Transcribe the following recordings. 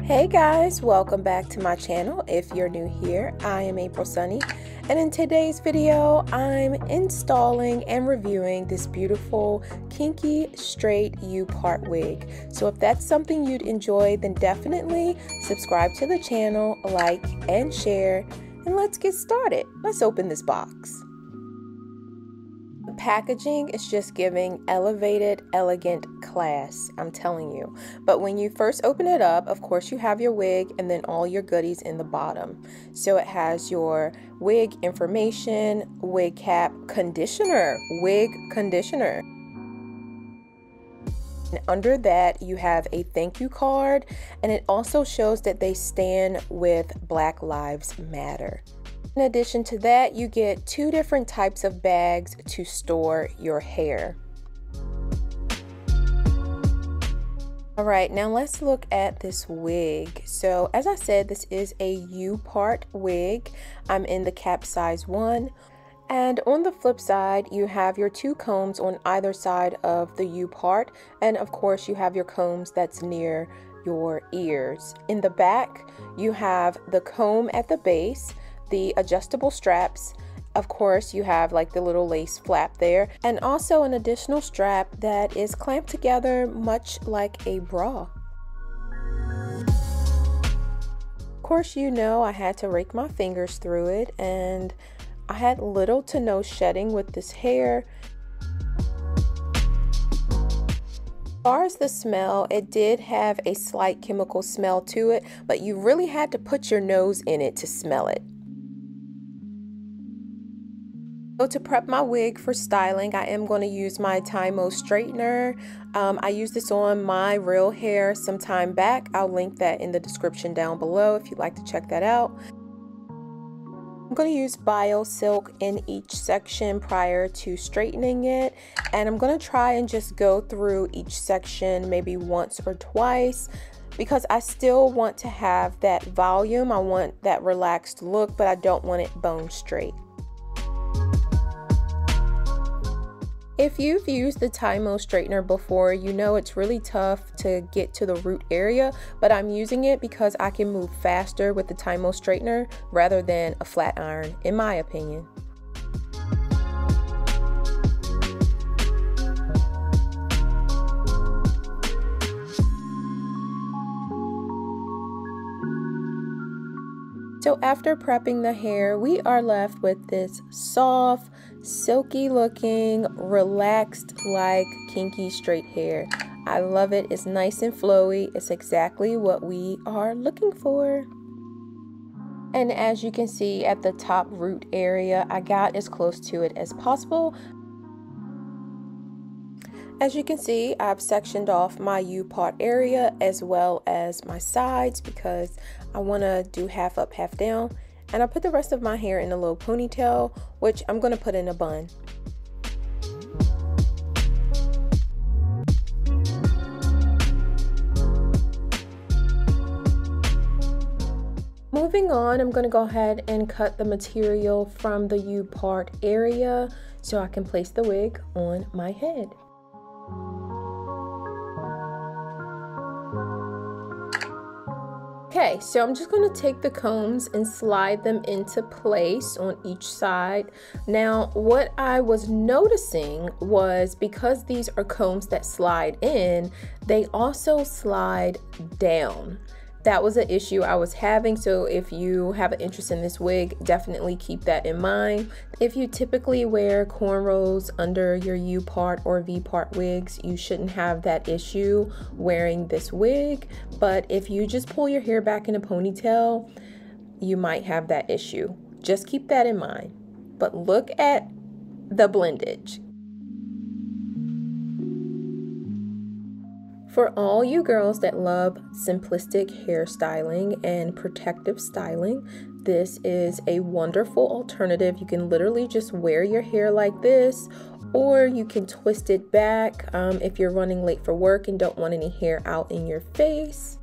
Hey guys, welcome back to my channel. If you're new here, I am April Sunny, and in today's video I'm installing and reviewing this beautiful Kinky straight U-part wig. So if that's something you'd enjoy, then definitely subscribe to the channel, like and share, and let's get started. Let's open this box. The packaging is just giving elevated, elegant class, I'm telling you. But when you first open it up, of course you have your wig and then all your goodies in the bottom. So it has your wig information, wig cap, conditioner, wig conditioner. And under that you have a thank you card, and it also shows that they stand with Black Lives Matter. In addition to that, you get 2 different types of bags to store your hair. Alright, now let's look at this wig. So as I said, this is a U-part wig. I'm in the cap size 1. And on the flip side, you have your 2 combs on either side of the U-part. And of course, you have your combs that's near your ears. In the back, you have the comb at the base, the adjustable straps. Of course, you have like the little lace flap there, and also an additional strap that is clamped together much like a bra. Of course, you know I had to rake my fingers through it, and I had little to no shedding with this hair. As far as the smell, it did have a slight chemical smell to it, but you really had to put your nose in it to smell it. So to prep my wig for styling, I am going to use my Tymo straightener. I used this on my real hair some time back. I'll link that in the description down below if you'd like to check that out. I'm going to use Bio Silk in each section prior to straightening it, and I'm going to try and just go through each section maybe once or twice, because I still want to have that volume. I want that relaxed look, but I don't want it bone straight. If you've used the Tymo straightener before, you know it's really tough to get to the root area, but I'm using it because I can move faster with the Tymo straightener rather than a flat iron, in my opinion. So after prepping the hair, we are left with this soft, silky looking, relaxed like kinky straight hair. I love it. It's nice and flowy. It's exactly what we are looking for. And as you can see at the top root area, I got as close to it as possible. As you can see, I've sectioned off my U-part area as well as my sides because I want to do half up, half down. And I put the rest of my hair in a little ponytail, which I'm going to put in a bun. Moving on, I'm going to go ahead and cut the material from the U-part area so I can place the wig on my head. Okay, so I'm just going to take the combs and slide them into place on each side. Now, what I was noticing was because these are combs that slide in, they also slide down. That was an issue I was having, so if you have an interest in this wig, definitely keep that in mind. If you typically wear cornrows under your U-part or V-part wigs, you shouldn't have that issue wearing this wig, but if you just pull your hair back in a ponytail, you might have that issue. Just keep that in mind. But look at the blendage. For all you girls that love simplistic hairstyling and protective styling, this is a wonderful alternative. You can literally just wear your hair like this, or you can twist it back if you're running late for work and don't want any hair out in your face.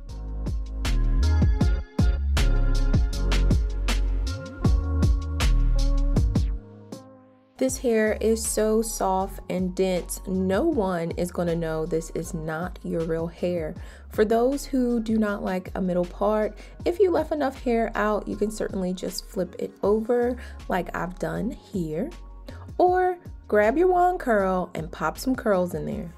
This hair is so soft and dense, no one is going to know this is not your real hair. For those who do not like a middle part, if you left enough hair out, you can certainly just flip it over like I've done here. Or grab your wand curl and pop some curls in there.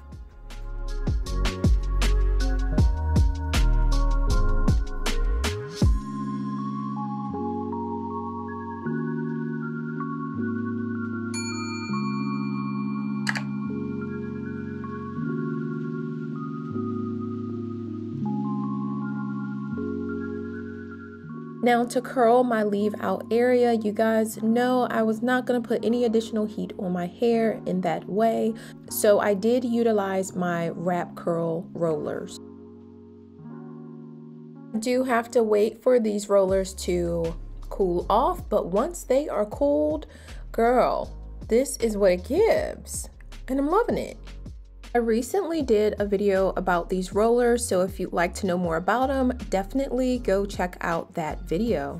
Now to curl my leave out area, you guys know I was not going to put any additional heat on my hair in that way. So I did utilize my wrap curl rollers. I do have to wait for these rollers to cool off, but once they are cooled, girl, this is what it gives. And I'm loving it. I recently did a video about these rollers, so if you'd like to know more about them, definitely go check out that video.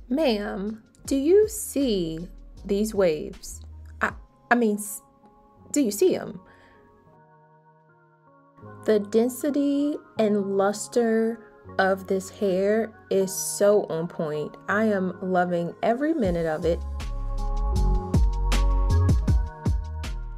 Ma'am, do you see these waves? I mean, do you see them? The density and luster of this hair is so on point. I am loving every minute of it.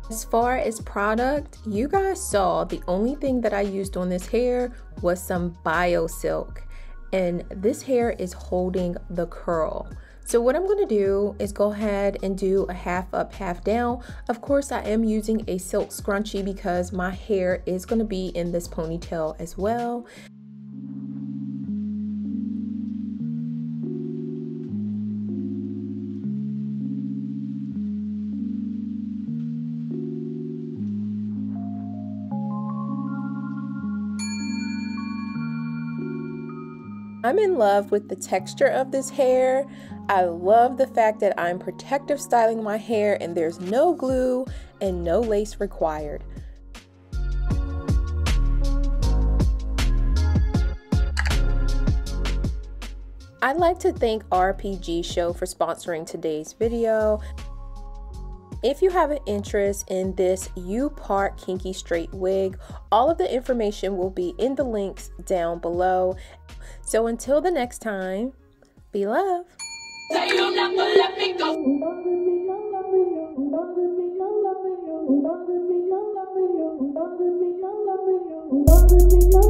As far as product, you guys saw the only thing that I used on this hair was some bio silk, and this hair is holding the curl. So what I'm going to do is go ahead and do a half up, half down. Of course, I am using a silk scrunchie because my hair is going to be in this ponytail as well. I'm in love with the texture of this hair. I love the fact that I'm protective styling my hair and there's no glue and no lace required. I'd like to thank RPGShow for sponsoring today's video. If you have an interest in this U-part kinky straight wig, all of the information will be in the links down below. So until the next time, be love. Say you'll never let me go. Bother me,